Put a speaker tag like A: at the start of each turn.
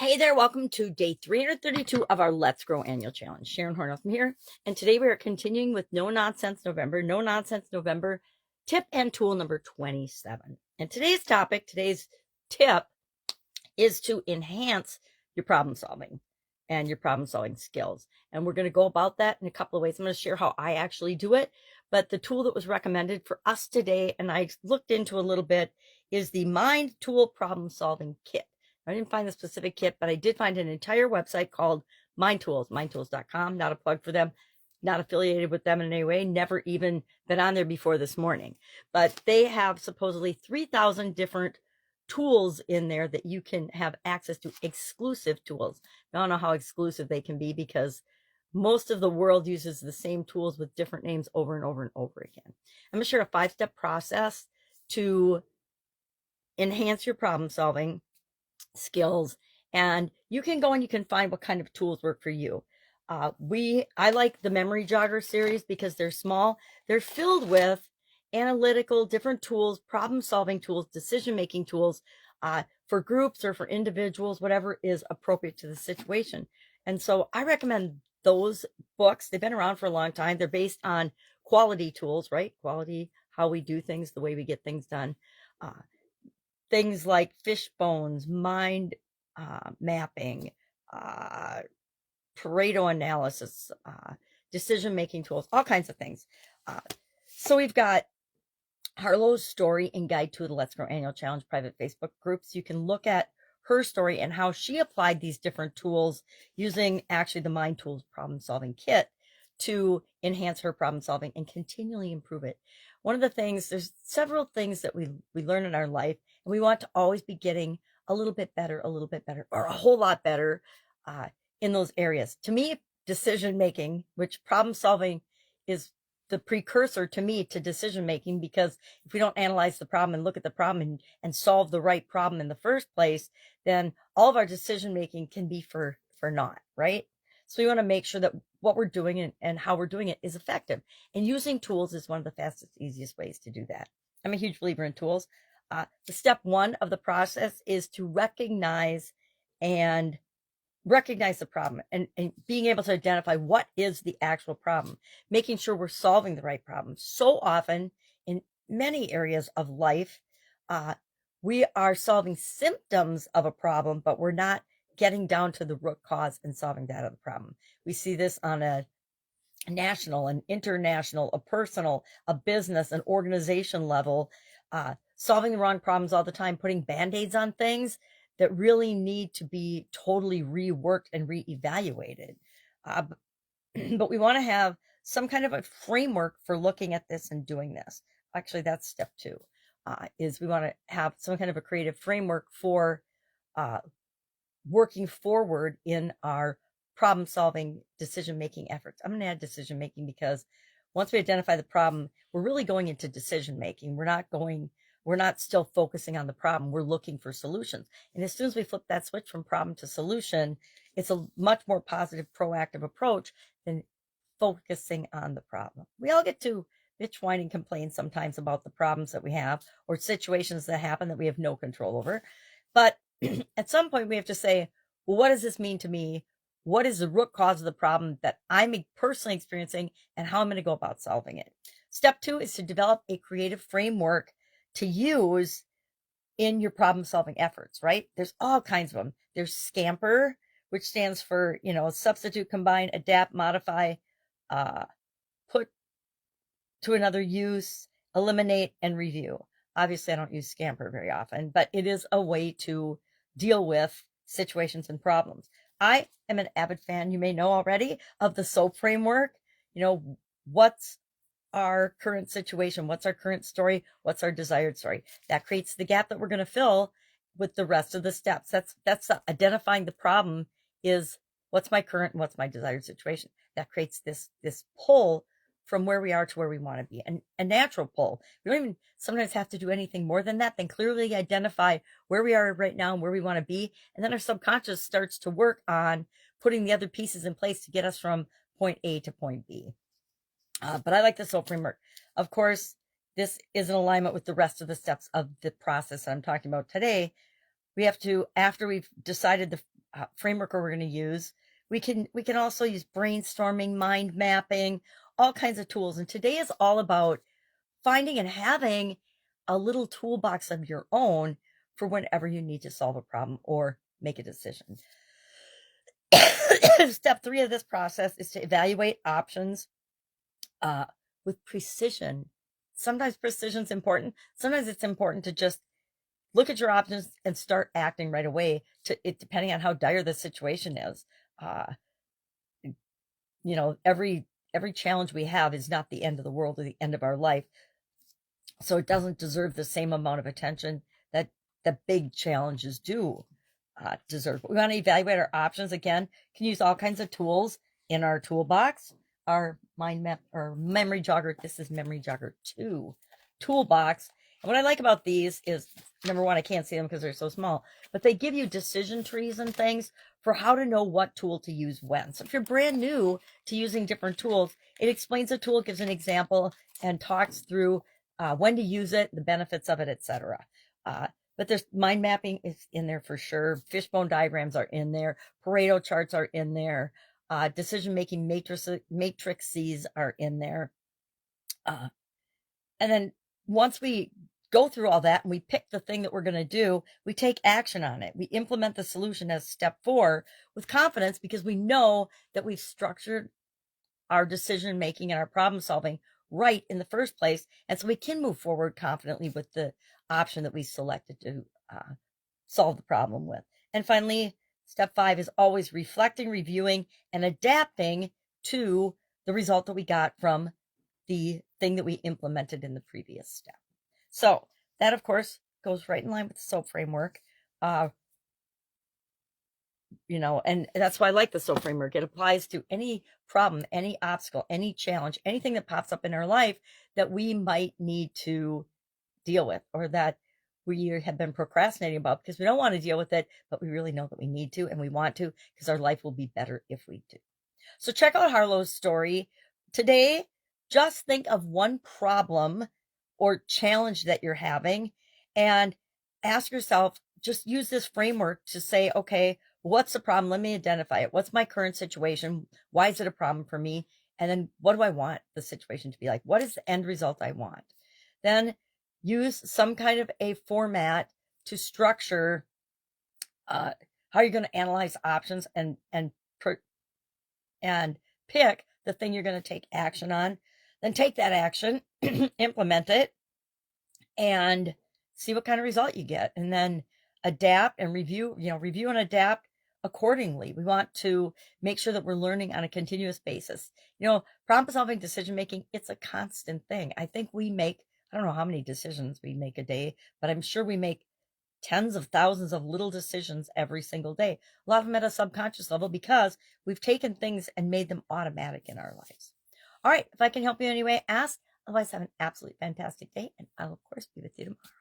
A: Hey there, welcome to day 332 of our Let's Grow annual challenge. Sharon Horne-Ellstrom here, and today we are continuing with No Nonsense November tip and tool number 27. And today's tip is to enhance your problem solving and your problem solving skills. And we're going to go about that in a couple of ways. I'm going to share how I actually do it, but the tool that was recommended for us today, and I looked into a little bit, is the Mind Tool Problem Solving Kit. I didn't find the specific kit, but I did find an entire website called Mind Tools, mindtools.com. Not a plug for them, not affiliated with them in any way, never even been on there before this morning. But they have supposedly 3,000 different tools in there that you can have access to, exclusive tools. I don't know how exclusive they can be because most of the world uses the same tools with different names over and over and over again. I'm going to share a 5-step process to enhance your problem solving skills, and you can go and you can find what kind of tools work for you. I like the memory jogger series because they're small. They're filled with analytical, different tools, problem solving tools, decision making tools for groups or for individuals, whatever is appropriate to the situation. And so I recommend those books. They've been around for a long time. They're based on quality tools, right? Quality, how we do things, the way we get things done. Things like fishbones, mind mapping, Pareto analysis, decision-making tools, all kinds of things. So we've got Harlow's story and guide to the Let's Grow Annual Challenge private Facebook groups. You can look at her story and how she applied these different tools using actually the Mind Tools problem-solving kit to enhance her problem solving and continually improve it. One of the things, there's several things that we learn in our life, and we want to always be getting a little bit better, or a whole lot better in those areas. To me, decision making, which problem solving is the precursor to me to decision making, because if we don't analyze the problem and look at the problem and solve the right problem in the first place, then all of our decision making can be for naught, right? So we want to make sure that what we're doing and how we're doing it is effective. And using tools is one of the fastest, easiest ways to do that. I'm a huge believer in tools. The step one of the process is to recognize the problem and being able to identify what is the actual problem, making sure we're solving the right problem. So often in many areas of life, we are solving symptoms of a problem, but we're not getting down to the root cause and solving that of the problem. We see this on a national, an international, a personal, a business, an organization level, solving the wrong problems all the time, putting band-aids on things that really need to be totally reworked and reevaluated. But we want to have some kind of a framework for looking at this and doing this. Actually, that's step two, is we want to have some kind of a creative framework for working forward in our problem solving decision making efforts. I'm going to add decision making because once we identify the problem, we're really going into decision making. We're not still focusing on the problem. We're looking for solutions. And as soon as we flip that switch from problem to solution, it's a much more positive, proactive approach than focusing on the problem. We all get to bitch, whine, and complain sometimes about the problems that we have or situations that happen that we have no control over. But at some point we have to say, well, what does this mean to me? What is the root cause of the problem that I'm personally experiencing, and how I'm going to go about solving it? Step two is to develop a creative framework to use in your problem solving efforts, right? There's all kinds of them. There's SCAMPER, which stands for, substitute, combine, adapt, modify, put to another use, eliminate, and review. Obviously, I don't use SCAMPER very often, but it is a way to deal with situations and problems. I am an avid fan, you may know already, of the SOAP framework. What's our current situation? What's our current story? What's our desired story? That creates the gap that we're going to fill with the rest of the steps. That's identifying the problem is what's my current and what's my desired situation. That creates this pull from where we are to where we want to be, and a natural pull. We don't even sometimes have to do anything more than that, than clearly identify where we are right now and where we want to be. And then our subconscious starts to work on putting the other pieces in place to get us from point A to point B. But I like the SOAP framework. Of course, this is in alignment with the rest of the steps of the process that I'm talking about today. We have to, after we've decided framework we're going to use. We can also use brainstorming, mind mapping, all kinds of tools. And today is all about finding and having a little toolbox of your own for whenever you need to solve a problem or make a decision. Step 3 of this process is to evaluate options with precision. Sometimes precision is important. Sometimes it's important to just look at your options and start acting right away, depending on how dire the situation is. You know, every challenge we have is not the end of the world or the end of our life. So it doesn't deserve the same amount of attention that the big challenges do deserve. We want to evaluate our options. Again, can use all kinds of tools in our toolbox, our mind map or memory jogger. This is memory jogger 2 toolbox. And what I like about these is, number one, I can't see them because they're so small, but they give you decision trees and things for how to know what tool to use when. So if you're brand new to using different tools, it explains the tool, gives an example, and talks through when to use it, the benefits of it, etc. But there's mind mapping is in there for sure. Fishbone diagrams are in there. Pareto charts are in there. Decision-making matrices are in there. And then once we go through all that and we pick the thing that we're going to do, we take action on it. We implement the solution as step 4 with confidence because we know that we've structured our decision-making and our problem solving right in the first place. And so we can move forward confidently with the option that we selected to solve the problem with. And finally, step 5 is always reflecting, reviewing, and adapting to the result that we got from the thing that we implemented in the previous step. So that, of course, goes right in line with the SOAP framework. You know, and that's why I like the SOAP framework. It applies to any problem, any obstacle, any challenge, anything that pops up in our life that we might need to deal with or that we have been procrastinating about because we don't want to deal with it, but we really know that we need to and we want to because our life will be better if we do. So check out Harlow's story. Today, just think of one problem or challenge that you're having and ask yourself, just use this framework to say, okay, what's the problem? Let me identify it. What's my current situation? Why is it a problem for me? And then what do I want the situation to be like? What is the end result I want? Then use some kind of a format to structure how you're going to analyze options and pick the thing you're going to take action on. Then take that action, implement it, and see what kind of result you get. And then adapt and review and adapt accordingly. We want to make sure that we're learning on a continuous basis. You know, problem solving, decision making, it's a constant thing. I think we make, I don't know how many decisions we make a day, but I'm sure we make tens of thousands of little decisions every single day. A lot of them at a subconscious level because we've taken things and made them automatic in our lives. All right, if I can help you in any way, ask. Otherwise, have an absolutely fantastic day, and I'll, of course, be with you tomorrow.